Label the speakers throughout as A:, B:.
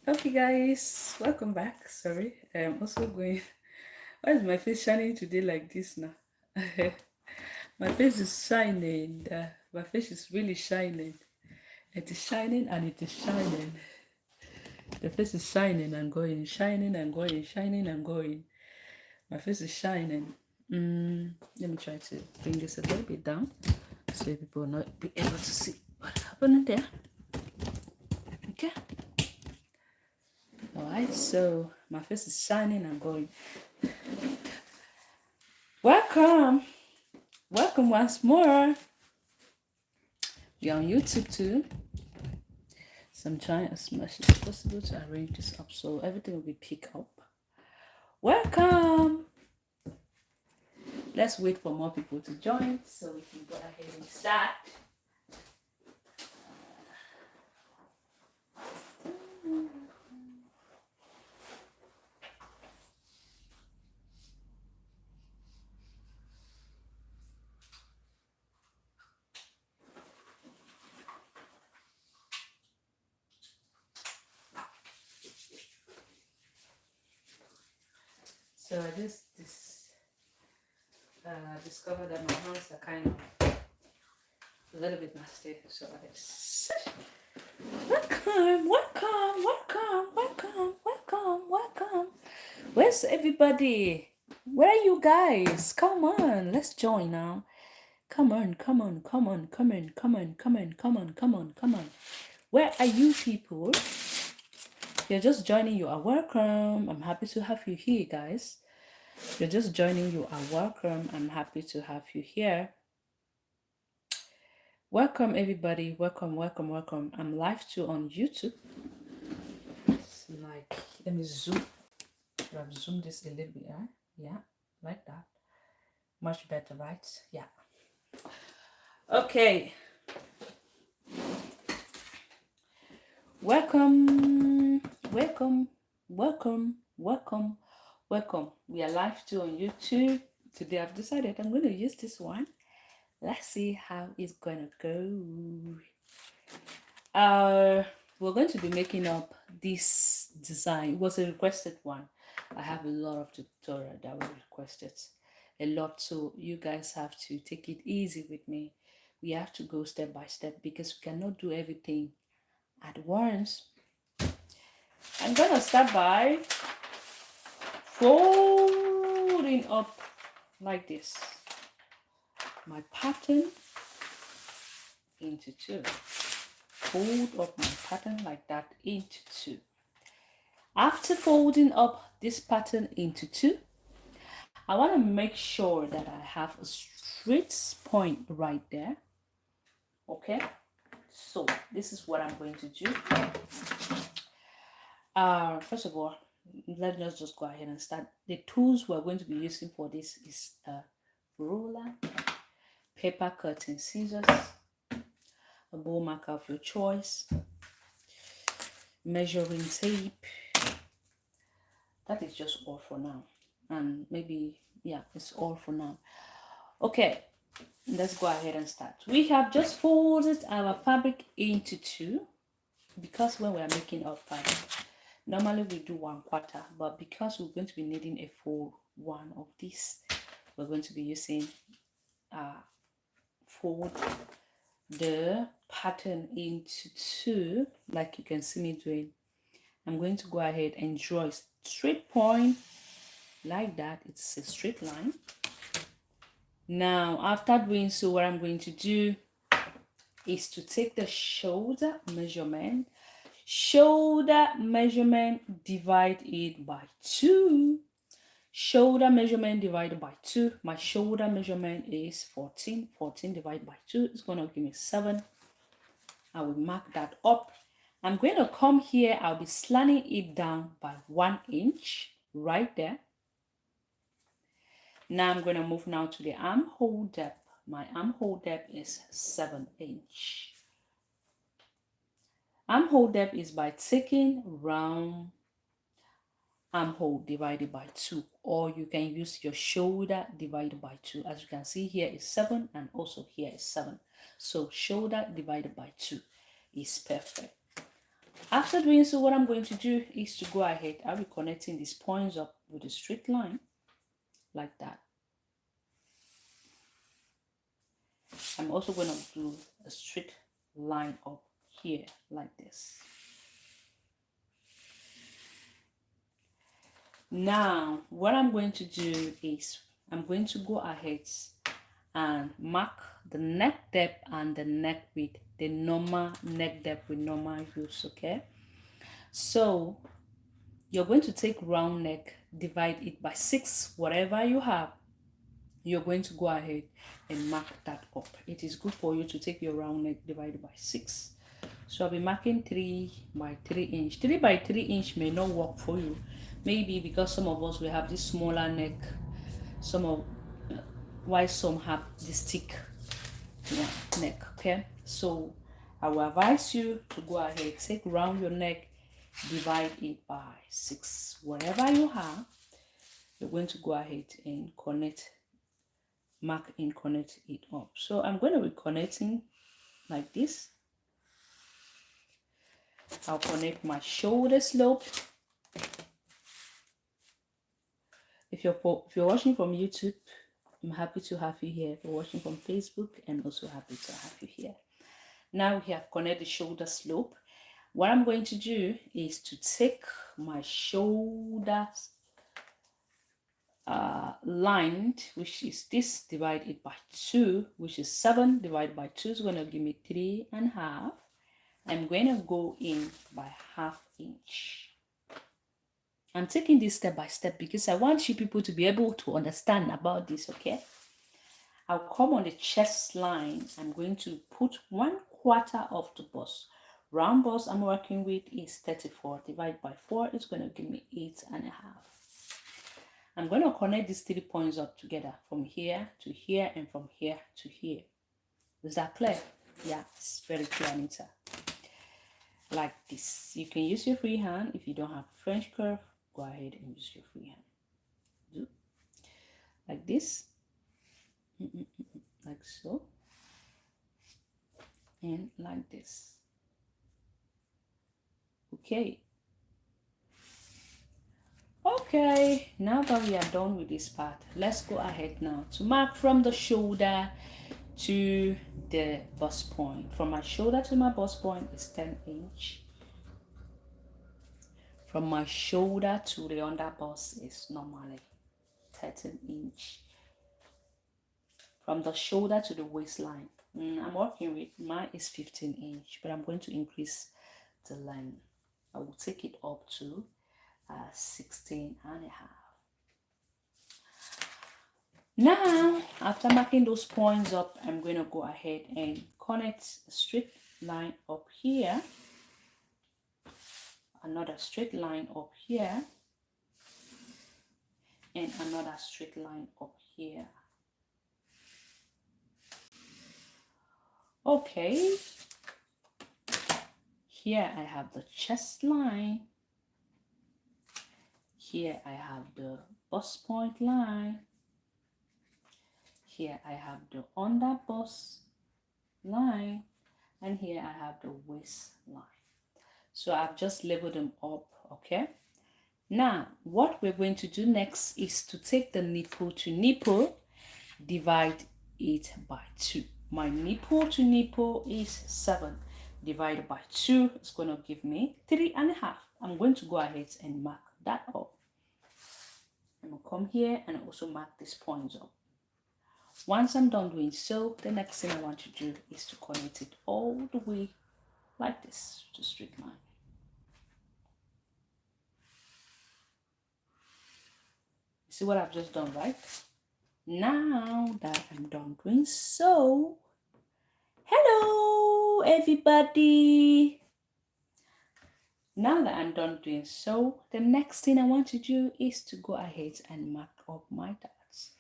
A: Okay, guys, welcome back. Sorry, I'm also going. Why is my face shining today like this now? My face is shining. My face is really shining. It is shining and it is shining. The face is shining and going, shining and going, shining and going. My face is shining. Let me try to bring this a little bit down so people will not be able to see what happened there. Okay. Alright, so my face is shining and going. Welcome once more. We're on YouTube too. So I'm trying as much as possible to arrange this up so everything will be picked up. Welcome. Let's wait for more people to join so we can go ahead and start. So I just discovered that my hands are kind of a little bit nasty. So welcome. Where's everybody? Where are you guys? Come on, let's join now. Come on. Where are you people? If you're just joining, you are welcome. I'm happy to have you here, guys. If you're just joining, you are welcome. I'm happy to have you here. Welcome, everybody. Welcome. I'm live too on YouTube. It's like, let me zoom. I've zoomed this a little bit, right? Yeah, like that. Much better, right? Yeah. Okay. Welcome. We are live too on YouTube. Today I've decided I'm going to use this one. Let's see how it's gonna go. We're going to be making up this design. It was a requested one. I have a lot of tutorial that were requested. A lot, so you guys have to take it easy with me. We have to go step by step because we cannot do everything at once. I'm gonna start by folding up like this my pattern into two. Fold up my pattern like that into two. After folding up this pattern into two, I want to make sure that I have a straight point right there. Okay, so this is what I'm going to do. First of all, let us just go ahead and start. The tools we're going to be using for this is a ruler, paper cutting scissors, a bowl marker of your choice, measuring tape. That is just all for now. And maybe, yeah, it's all for now. Okay, let's go ahead and start. We have just folded our fabric into two because when we are making our fabric, normally we do 1/4, but because we're going to be needing a full one of this, we're going to be using fold the pattern into two, like you can see me doing. I'm going to go ahead and draw a straight point like that. It's a straight line. Now, after doing so, what I'm going to do is to take the shoulder measurement, divide it by 2. Shoulder measurement divided by 2. My shoulder measurement is 14. 14 divided by 2 is going to give me 7. I will mark that up. I'm going to come here. I'll be slanting it down by 1 inch right there. Now I'm going to move now to the armhole depth. My armhole depth is 7 inch. Armhole depth is by taking round armhole divided by 2, or you can use your shoulder divided by 2. As you can see, here is 7 and also here is 7. So shoulder divided by 2 is perfect. After doing so, what I'm going to do is to go ahead. I'll be connecting these points up with a straight line like that. I'm also going to do a straight line up here like this. Now, what I'm going to do is I'm going to go ahead and mark the neck depth and the neck width, the normal neck depth with normal use, okay? So you're going to take round neck, divide it by 6, whatever you have. You're going to go ahead and mark that up. It is good for you to take your round neck divided by 6. So I'll be marking 3 by 3 inch. 3 by 3 inch may not work for you. Maybe because some of us will have this smaller neck. Why some have this thick neck, okay? So I will advise you to go ahead, take round your neck, divide it by 6. Whatever you have, you're going to go ahead and mark and connect it up. So I'm going to be connecting like this. I'll connect my shoulder slope. If you're watching from YouTube, I'm happy to have you here. If you're watching from Facebook, I'm also happy to have you here. Now we have connected the shoulder slope. What I'm going to do is to take my shoulder line, which is this, divide it by 2, which is 7 divided by 2 is going to give me 3.5. I'm going to go in by 1/2 inch. I'm taking this step by step because I want you people to be able to understand about this, okay? I'll come on the chest line. I'm going to put 1/4 of the bust. Round bust I'm working with is 34. Divided by 4 is going to give me 8.5. I'm going to connect these 3 points up together from here to here and from here to here. Is that clear? Yeah, it's very clear, Anita. Like this. You can use your free hand. If you don't have French curve, go ahead and use your free hand. Do like this. Like so. And like this. Okay. Okay, now that we are done with this part, let's go ahead now to mark from the shoulder to the bust point. From my shoulder to my bust point is 10 inch. From my shoulder to the under bust is normally 13 inch. From the shoulder to the waistline, I'm working with, mine is 15 inch, but I'm going to increase the length. I will take it up to 16.5. Now, after marking those points up, I'm going to go ahead and connect a straight line up here, another straight line up here, and another straight line up here. Okay, here I have the chest line. Here I have the bust point line. Here I have the under bust line. And here I have the waistline. So I've just labeled them up, okay? Now, what we're going to do next is to take the nipple to nipple, divide it by 2. My nipple to nipple is 7. Divided by 2 is going to give me 3.5. I'm going to go ahead and mark that up. I'm going to come here and also mark these points up. Once I'm done doing so, the next thing I want to do is to connect it all the way like this to straight line. You see what I've just done, right? Now that I'm done doing so, hello everybody. Now that I'm done doing so, the next thing I want to do is to go ahead and mark up my darts.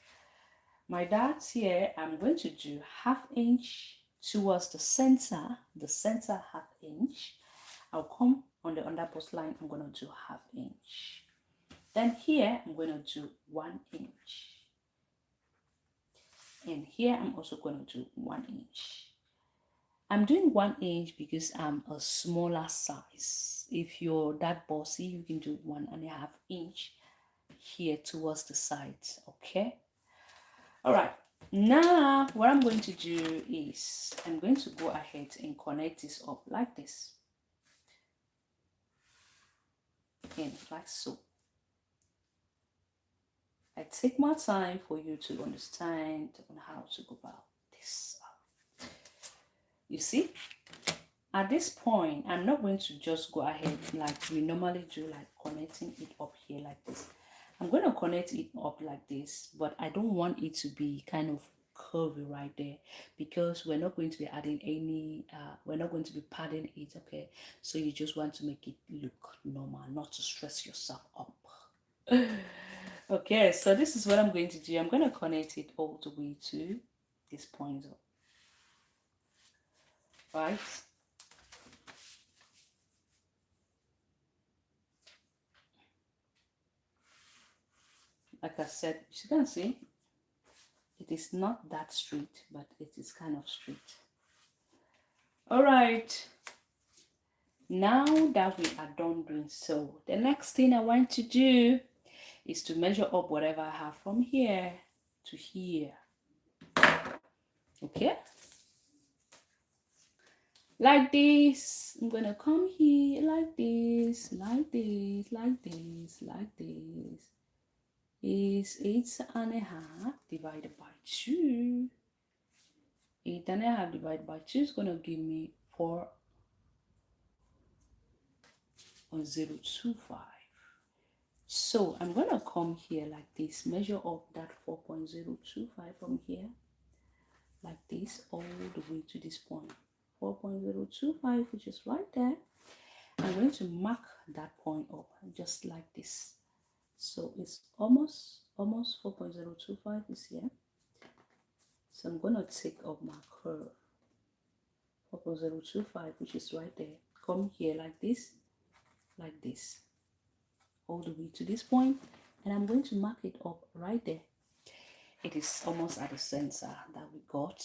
A: My darts here, I'm going to do 1/2 inch towards the center 1/2 inch. I'll come on the under bust line, I'm going to do 1/2 inch. Then here, I'm going to do 1 inch. And here, I'm also going to do 1 inch. I'm doing 1 inch because I'm a smaller size. If you're that bossy, you can do 1.5 inch here towards the sides. Okay. All right. Now, what I'm going to do is I'm going to go ahead and connect this up like this. And like so. I take my time for you to understand on how to go about this. You see, at this point, I'm not going to just go ahead like we normally do, like connecting it up here like this. I'm going to connect it up like this, but I don't want it to be kind of curvy right there because we're not going to be adding any, we're not going to be padding it, okay? So you just want to make it look normal, not to stress yourself up. Okay, so this is what I'm going to do. I'm going to connect it all the way to this point up, right? Like I said, you can see it is not that straight, but it is kind of straight. All right. Now that we are done doing so, the next thing I want to do is to measure up whatever I have from here to here. Okay? Like this. I'm gonna come here like this, like this, like this, like this. Is 8.5 divided by 2. 8.5 divided by 2 is gonna give me 4.025. So I'm gonna come here like this, measure up that 4.025 from here, like this, all the way to this point. 4.025, which is right there. I'm going to mark that point up just like this. So it's almost 4.025 is here. So I'm gonna take up my curve 4.025, which is right there. Come here like this, all the way to this point, and I'm going to mark it up right there. It is almost at the center that we got.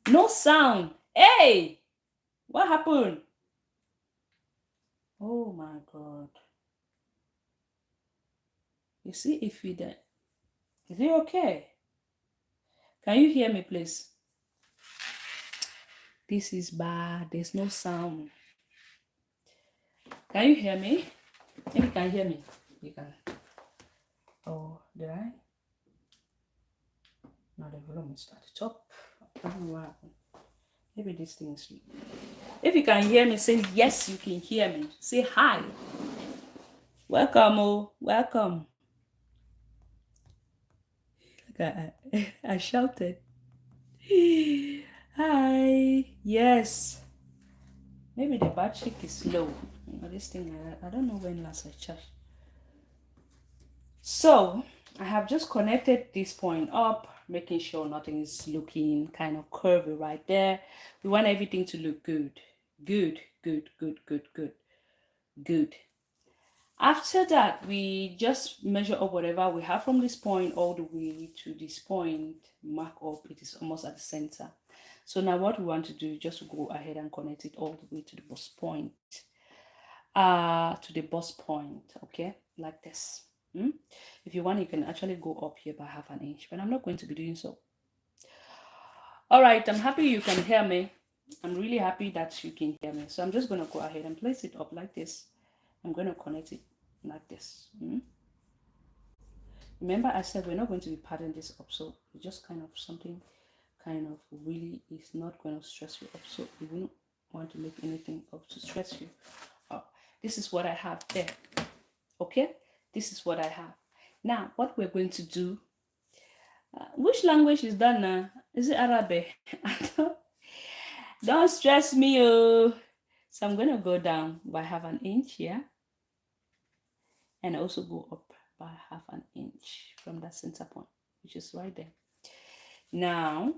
A: No sound. Hey, what happened? Oh my God. You see, if we did, is it okay? Can you hear me, please? This is bad. There's no sound. Can you hear me? If you can hear me, you can. Oh, did I? Now the volume is at the top. I don't know what happened. Maybe this thing is. If you can hear me, say yes, you can hear me. Say hi. Welcome, oh, welcome. I shouted. Hi. Yes. Maybe the battery is low. This thing, I don't know when last I charged. So I have just connected this point up, making sure nothing is looking kind of curvy right there. We want everything to look good. Good, good, good, good, good, good. After that, we just measure up whatever we have from this point all the way to this point, mark up. It is almost at the center. So now what we want to do is just to go ahead and connect it all the way to the bust point. Okay, like this. If you want, you can actually go up here by 1/2 inch, but I'm not going to be doing so. All right, I'm happy you can hear me. I'm really happy that you can hear me. So I'm just going to go ahead and place it up like this. I'm going to connect it like this. Remember, I said we're not going to be padding this up, so it's just kind of something kind of really is not going to stress you up. So you wouldn't want to make anything up to stress you up. This is what I have there. Okay, this is what I have. Now, what we're going to do, which language is that now? Is it Arabic? Don't stress me, oh. So I'm going to go down by 1/2 inch here, and also go up by 1/2 inch from that center point, which is right there. Now,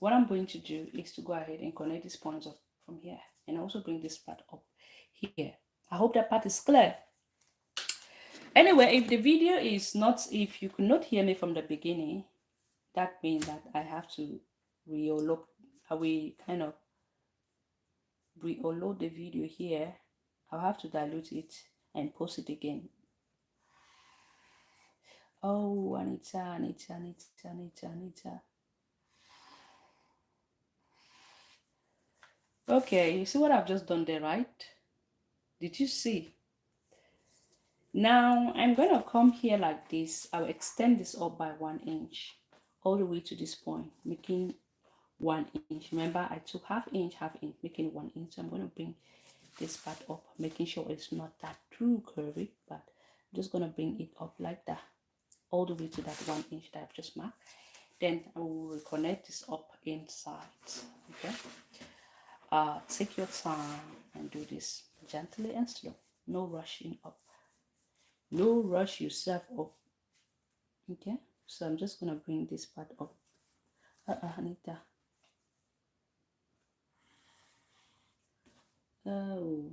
A: what I'm going to do is to go ahead and connect these points up from here, and also bring this part up here. I hope that part is clear. Anyway, if the video is not, if you could not hear me from the beginning, that means that I have to I will kind of re-upload the video here. I'll have to dilute it and post it again. Oh, Anita. Okay, you see what I've just done there, right? Did you see? Now I'm going to come here like this. I'll extend this up by 1 inch all the way to this point, making 1 inch. Remember, I took half inch, making 1 inch. So I'm going to bring this part up, making sure it's not that too curvy, but I'm just going to bring it up like that, all the way to that 1 inch that I've just marked. Then I will reconnect this up inside. Okay. Take your time and do this gently and slow. No rushing up. No rush yourself up. Okay. So I'm just gonna bring this part up. Anita. Oh.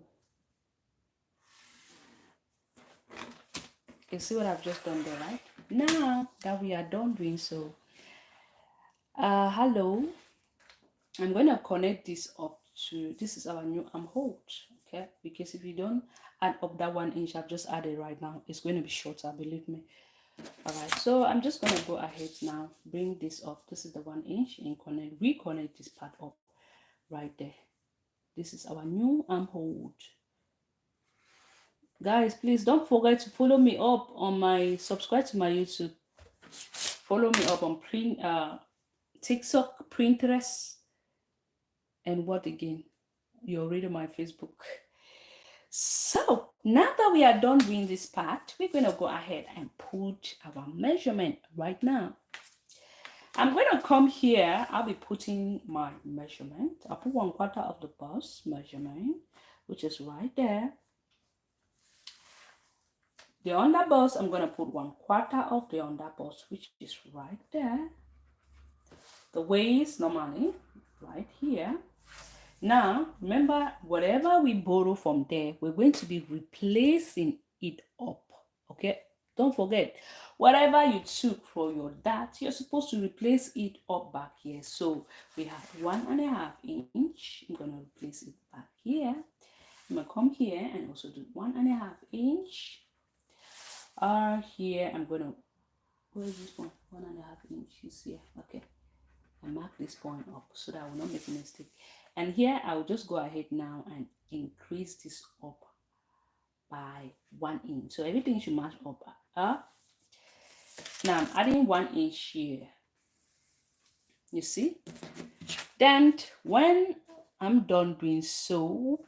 A: You see what I've just done there, right? Now that we are done doing so, hello. I'm going to connect this up to, this is our new armhole, okay? Because if you don't add up that 1 inch I've just added right now, it's going to be shorter, believe me. All right, so I'm just going to go ahead now, bring this up. This is the 1 inch and reconnect this part up right there. This is our new armhole. Guys, please don't forget to follow me up on my, subscribe to my YouTube. Follow me up on TikTok, Pinterest, and what again? You're already on my Facebook. So now that we are done doing this part, we're going to go ahead and put our measurement right now. I'm going to come here. I'll be putting my measurement. I'll put 1/4 of the bust measurement, which is right there. The underbust, I'm going to put 1/4 of the underbust, which is right there. The waist, normally, right here. Now, remember, whatever we borrow from there, we're going to be replacing it up, okay? Don't forget, whatever you took for your dart, you're supposed to replace it up back here. So we have 1.5 inch. I'm going to replace it back here. I'm going to come here and also do 1.5 inch. Here, I'm going to, where is this one? 1.5 inches here, okay? I mark this point up so that I will not make a mistake. And here I will just go ahead now and increase this up by 1 inch. So everything should match up. Now I'm adding 1 inch here. You see? Then when I'm done doing so,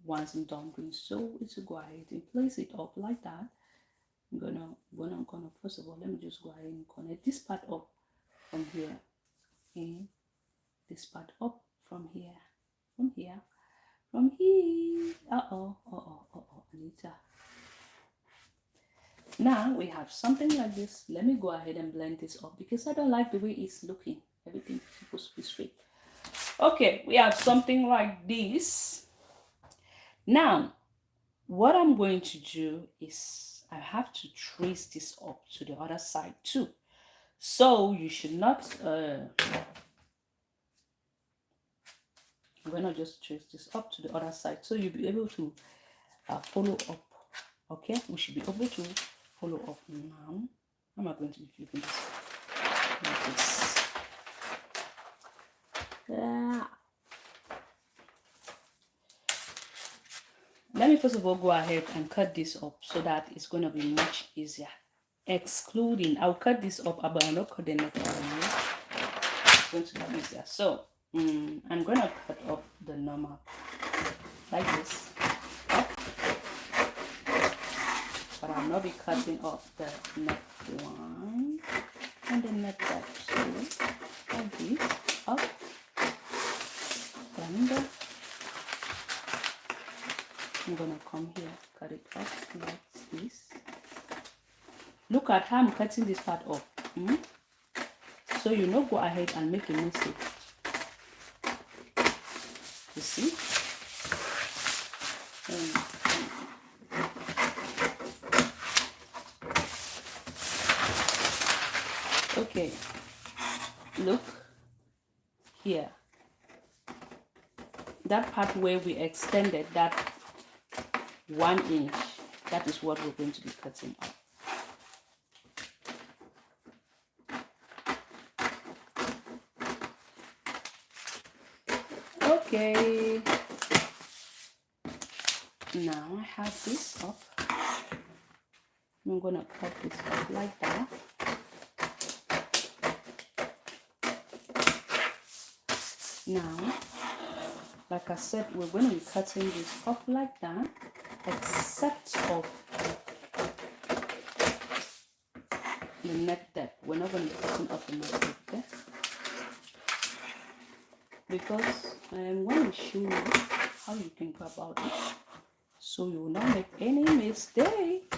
A: once I'm done doing so, it's to go ahead and place it up like that. I'm gonna first of all, let me just go ahead and connect this part up from here. And this part up from here, from here. Anita. Now we have something like this. Let me go ahead and blend this up because I don't like the way it's looking. Everything is supposed to be straight. Okay, we have something like this. Now, what I'm going to do is I have to trace this up to the other side too. So you should not I'm going to just trace this up to the other side so you'll be able to follow up. Okay, we should be able to follow up now. How am I going to be flipping this like this? Let me first of all go ahead and cut this up so that it's going to be much easier. Excluding, I'll cut this up, but I'll not cut the neck. It's going to be easier. So I'm going to cut up the normal like this, but I'll not be cutting off the neck one and the neck back. So like this, up, and I'm going to come here, cut it off like this. Look at how I'm cutting this part off. So you know, go ahead and make a mistake. You see? Okay. Look here. that part where we extended that 1 inch, that is what we're going to be cutting off. Okay, now I have this up. I'm gonna cut this up like that. Now, like I said, we're going to be cutting this up like that, except of the neck depth. We're not going to be cutting up the neck depth, okay? Because I want to show you how you can go about it, so you will not make any mistake.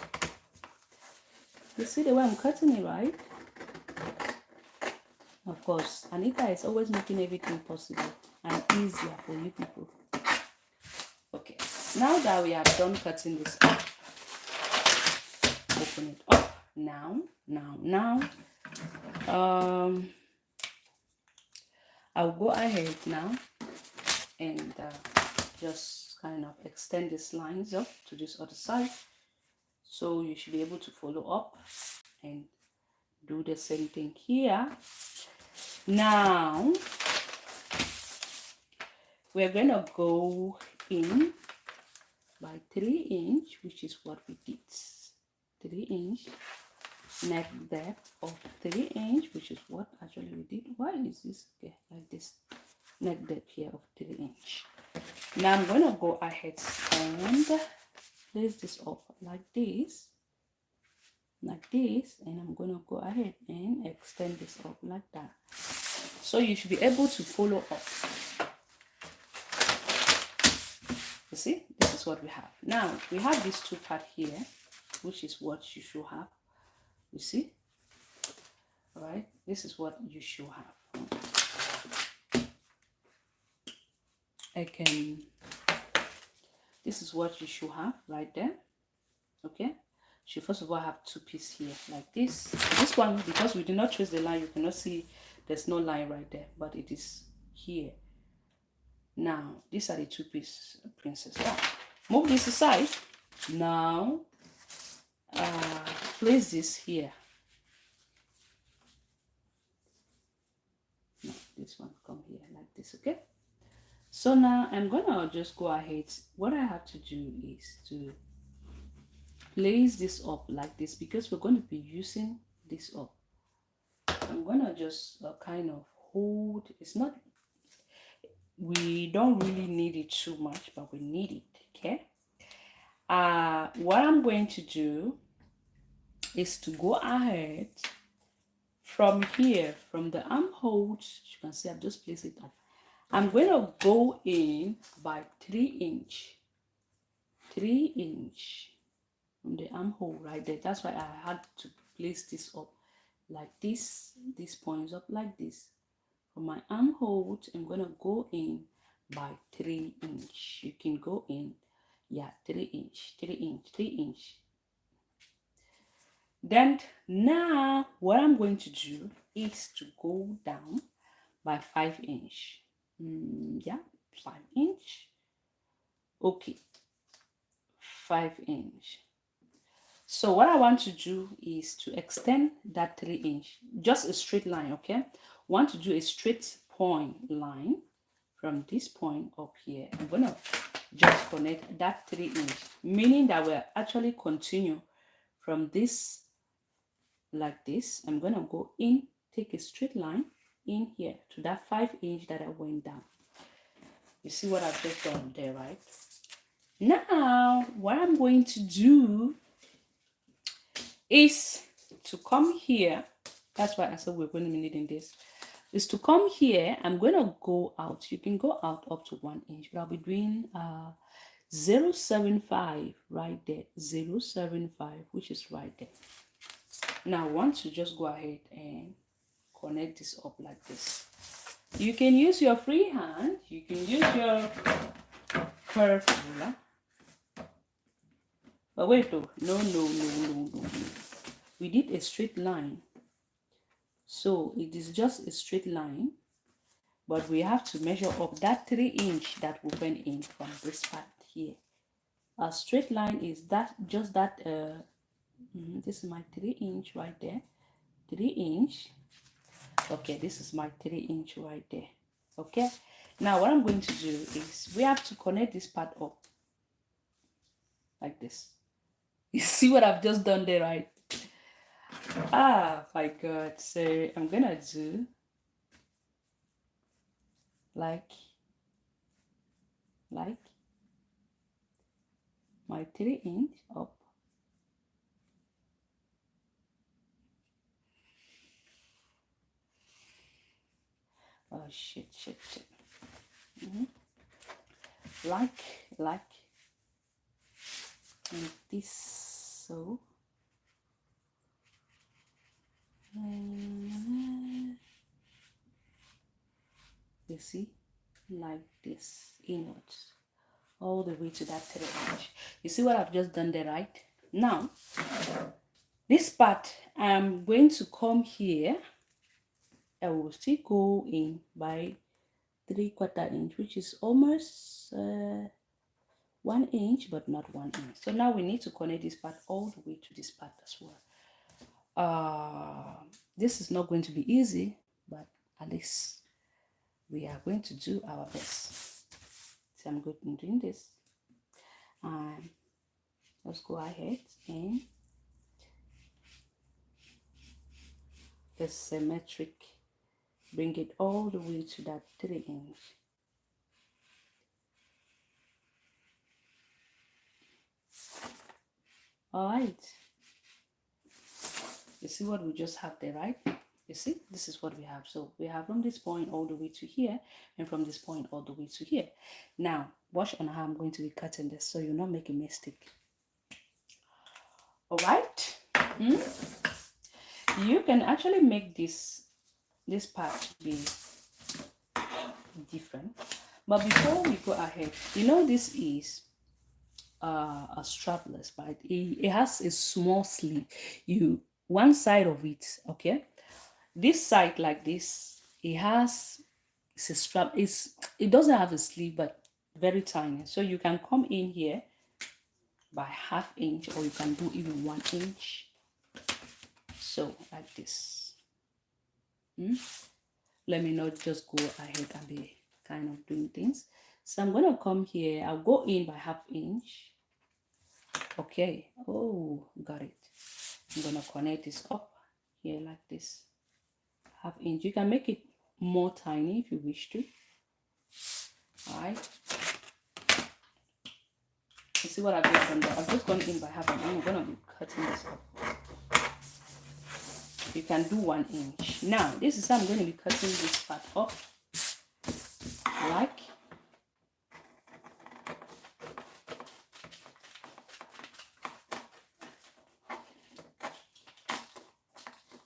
A: You see the way I'm cutting it, right? Of course, Anita is always making everything possible and easier for you people. Okay, now that we have done cutting this up, open it up. Now, I'll go ahead now and just kind of extend these lines up to this other side. So you should be able to follow up and do the same thing here. Now, we're going to go in by 3 inch, which is what we did. 3 inch neck depth of 3 inch, which is what actually we did. Why is this? Okay, like this. Neck depth here of 3 inch. Now I'm going to go ahead and place this up like this, and I'm going to go ahead and extend this up like that. So you should be able to follow up. You see, this is what we have. Now we have these two parts here, which is what you should have. You see, all right, this is what you should have. This is what you should have right there. Okay, you first of all have two pieces here like this. This one, because we did not trace the line, you cannot see there's no line right there, but it is here. Now these are the two pieces, princess. Move this aside. Now place this here. No, this one come here like this. Okay, so now I'm gonna just go ahead. What I have to do is to place this up like this, because we're going to be using this up. I'm gonna just kind of hold. It's not, we don't really need it too much, but we need it. Okay, what I'm going to do is to go ahead from here, from the armhole. You can see I've just placed it up. I'm going to go in by 3 inch from the armhole right there. That's why I had to place this up like this. This points up like this. From my armhole, I'm going to go in by 3 inch. You can go in, yeah, 3 inch. Then now what I'm going to do is to go down by 5 inch. Yeah, 5 inch. Okay, 5 inch. So what I want to do is to extend that 3 inch, just a straight line. Okay, want to do a straight point line from this point up here. I'm gonna just connect that 3 inch, meaning that we'll actually continue from this like this. I'm gonna go in, take a straight line in here to that 5 inch that I went down. You see what I've just done there, right? Now what I'm going to do is to come here. That's why I said we're going to be needing this. Is to come here. I'm going to go out. You can go out up to 1 inch, but I'll be doing 0.75 right there. 0.75, which is right there. Now I want to just go ahead and connect this up like this. You can use your free hand. You can use your curve ruler. But wait though, no. We did a straight line. So it is just a straight line. but we have to measure up that 3" that we went in from this part here. A straight line is that, just that, this is my 3" right there, 3". Okay, this is my 3" right there. Okay, now what I'm going to do is we have to connect this part up like this. You see what I've just done there, right? Ah, my God. So I'm gonna do like my 3" up. Oh shit. Like this, so you see, like this, inwards all the way to that 3". You see what I've just done there, right? Now this part, I'm going to come here. I will still go in by 3/4 inch, which is almost 1 inch, but not 1 inch. So now we need to connect this part all the way to this part as well. This is not going to be easy, but at least we are going to do our best. So I'm going to doing this, and let's go ahead and asymmetric, bring it all the way to that 3". All right, you see what we just have there, right? You see, this is what we have. So we have from this point all the way to here, and from this point all the way to here. Now watch on how I'm going to be cutting this, so you're not making a mistake. All right. You can actually make this part be different, but before we go ahead, you know, this is a strapless, but it has a small sleeve. One side of it, okay, this side like this, it's a strap. It doesn't have a sleeve, but very tiny. So you can come in here by 1/2 inch, or you can do even 1 inch. So like this. Let me not just go ahead and be kind of doing things. So I'm gonna come here. I'll go in by 1/2 inch. Okay. Oh, got it. I'm gonna connect this up here like this. 1/2 inch. You can make it more tiny if you wish to. All right. You see what I've just done there? I've just gone in by 1/2 inch. I'm gonna be cutting this up. You can do 1 inch. Now this is how I'm going to be cutting this part up. Like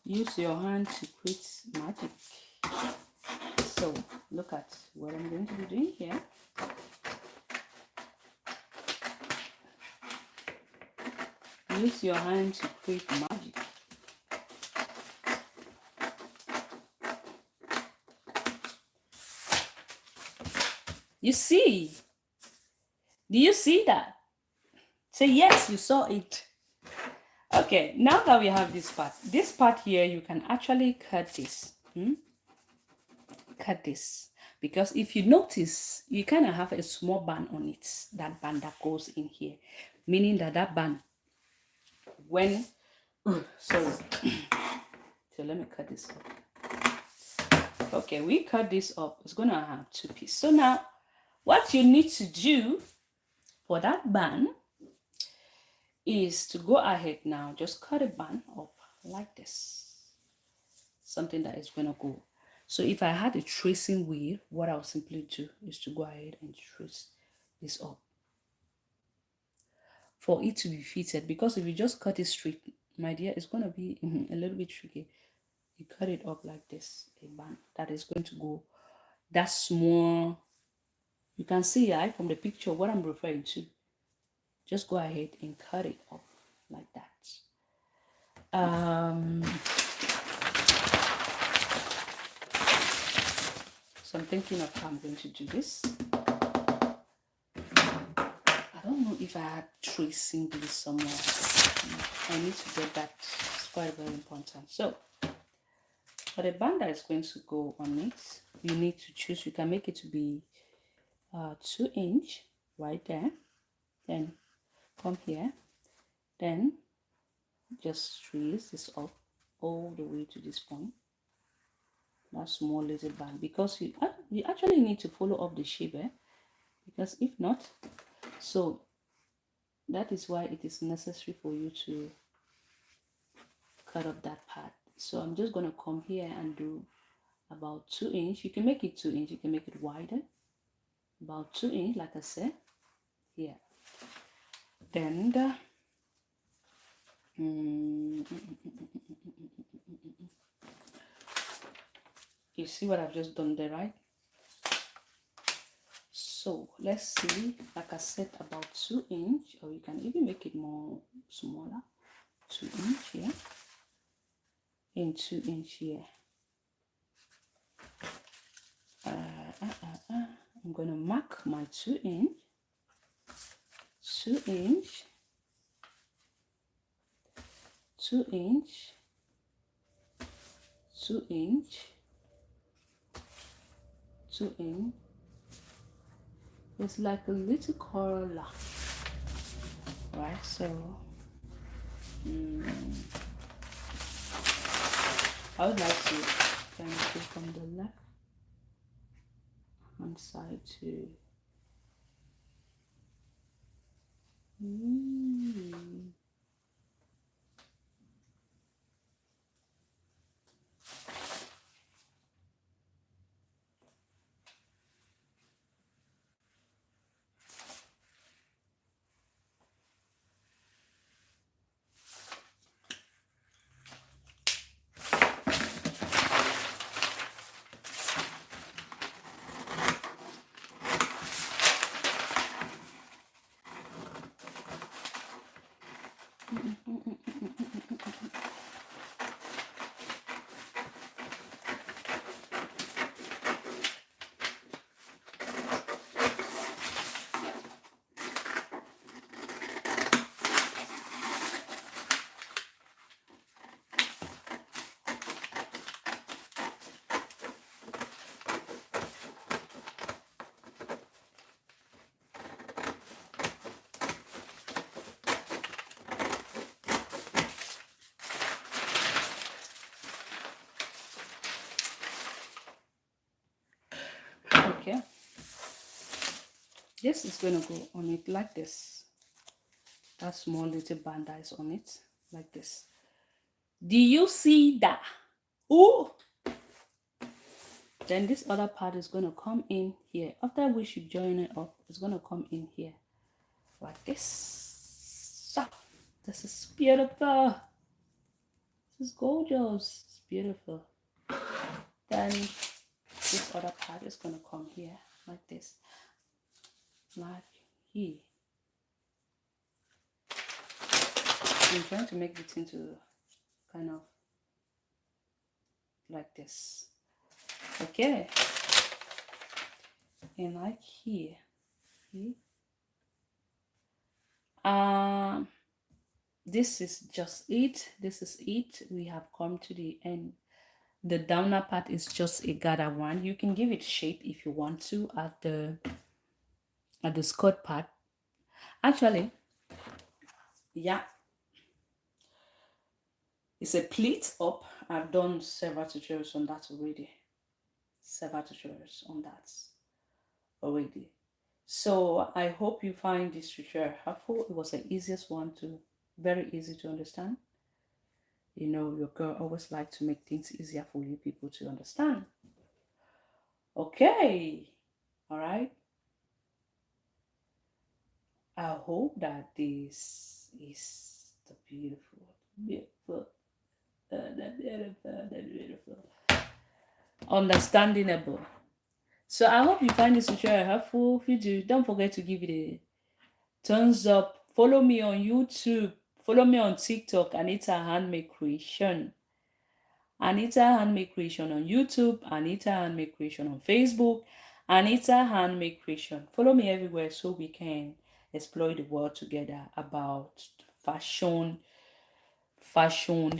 A: use your hand to create magic. So look at what I'm going to be doing here. Use your hand to create magic. You see? Do you see that? Say yes, you saw it. Okay, now that we have this part here, you can actually cut this. Cut this, because if you notice, you kind of have a small band on it. That band that goes in here, meaning that band, when sorry. So let me cut this up. Okay, we cut this up. It's gonna have 2 pieces. So now what you need to do for that band is to go ahead now, just cut a band up like this, something that is gonna go. So if I had a tracing wheel, what I'll simply do is to go ahead and trace this up for it to be fitted, because if you just cut it straight, my dear, it's gonna be a little bit tricky. You cut it up like this, a band that is going to go that small. You can see, right, from the picture what I'm referring to. Just go ahead and cut it up like that. So I'm thinking of how I'm going to do this. I don't know if I had tracing this somewhere. I need to get that. It's quite very important. So for the band that is going to go on it, you need to choose. You can make it to be 2 inch right there. Then come here. Then just trace this up all the way to this point. That small little band, because you actually need to follow up the shape, because if not, so that is why it is necessary for you to cut up that part. So I'm just going to come here and do about 2 inch. You can make it 2 inch, you can make it wider, about 2 inch, like I said here. Then you see what I've just done there, right? So let's see, like I said, about 2 inch, or you can even make it more smaller, 2 inch here and 2 inch here. I'm going to mark my 2 inch, 2 inch, 2 inch, 2 inch, 2 inch. It's like a little collar, right? So I would like to kind of go from the left hand side to okay. This is going to go on it like this. That small little band that is on it, like this. Do you see that? Oh! Then this other part is going to come in here. After which you join it up, it's going to come in here like this. So this is beautiful. This is gorgeous. It's beautiful. Then this other part is going to come here like this, like here. I'm trying to make it into kind of like this. Okay, and like here. This is just it. This is it. We have come to the end. The downer part is just a gather one. You can give it shape if you want to at the skirt part. Actually, yeah, it's a pleat up. I've done several tutorials on that already. So I hope you find this tutorial helpful. It was the easiest one to, very easy to understand. You know, your girl always like to make things easier for you people to understand. Okay, all right. I hope that this is the beautiful, understandable. So I hope you find this tutorial helpful. If you do, don't forget to give it a thumbs up. Follow me on YouTube. Follow me on TikTok, Anita Handmade Creation. Anita Handmade Creation on YouTube, Anita Handmade Creation on Facebook, Anita Handmade Creation. Follow me everywhere so we can explore the world together about fashion, fashion.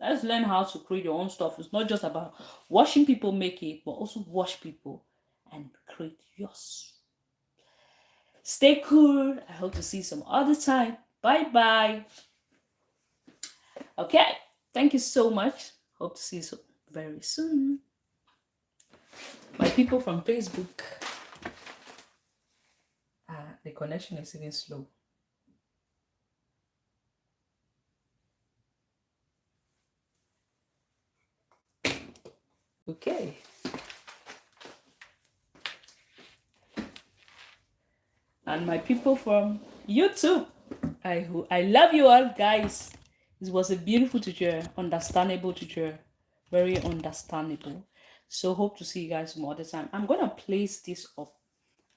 A: Let's learn how to create your own stuff. It's not just about watching people make it, but also watch people and create yours. Stay cool. I hope to see you some other time. Bye bye. Okay. Thank you so much. Hope to see you so very soon. My people from Facebook. The connection is even slow. Okay. And my people from YouTube. I love you all, guys. This was a beautiful tutorial, understandable tutorial, very understandable. So hope to see you guys some other time. I'm gonna place this up.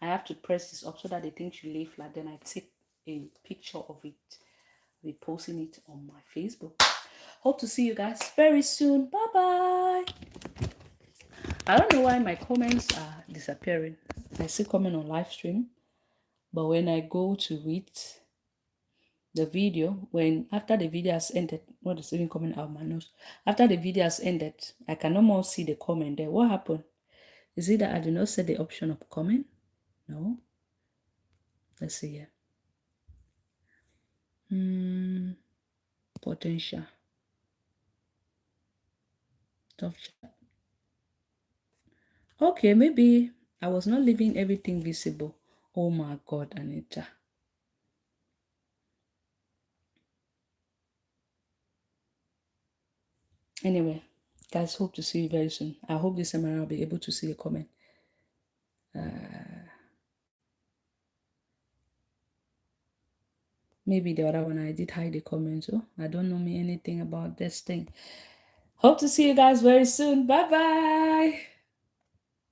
A: I have to press this up so that the thing should lay flat. Then I take a picture of it. I'll be posting it on my Facebook. Hope to see you guys very soon. Bye bye. I don't know why my comments are disappearing. I see comment on live stream, but when I go to read the video, when after the video has ended, what is even coming out of my nose? After the video has ended, I can no more see the comment there. What happened? Is it that I did not set the option of comment? No. Let's see here. Potential. Tough chat. Okay, maybe I was not leaving everything visible. Oh my God, Anita. Anyway, guys, hope to see you very soon. I hope this time I'll be able to see the comment. Maybe the other one I did hide the comment, so I don't know me anything about this thing. Hope to see you guys very soon. Bye bye.